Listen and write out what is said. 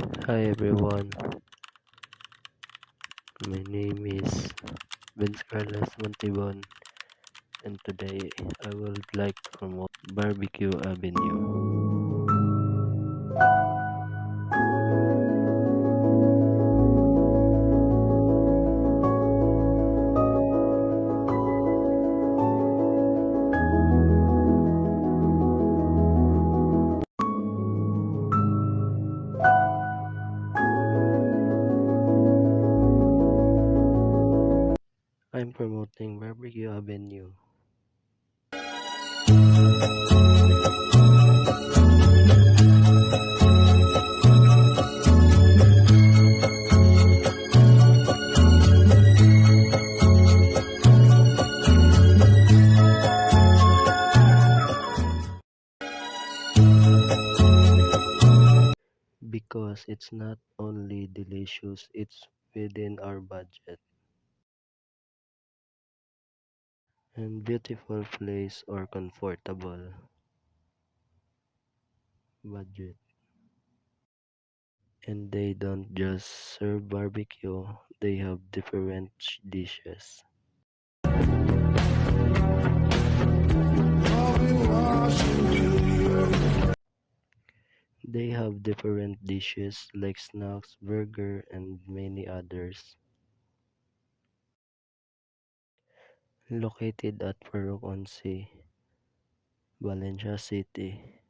Hi everyone, my name is Vince Carlos Montibon, and today I would like to promote Barbecue Avenue. I'm promoting Barbecue Avenue because it's not only delicious, it's within our budget and beautiful place or comfortable budget. And they don't just serve barbecue, they have different dishes. They have different dishes like snacks, burger, and many others. Located at Purok Onsi, Valencia City.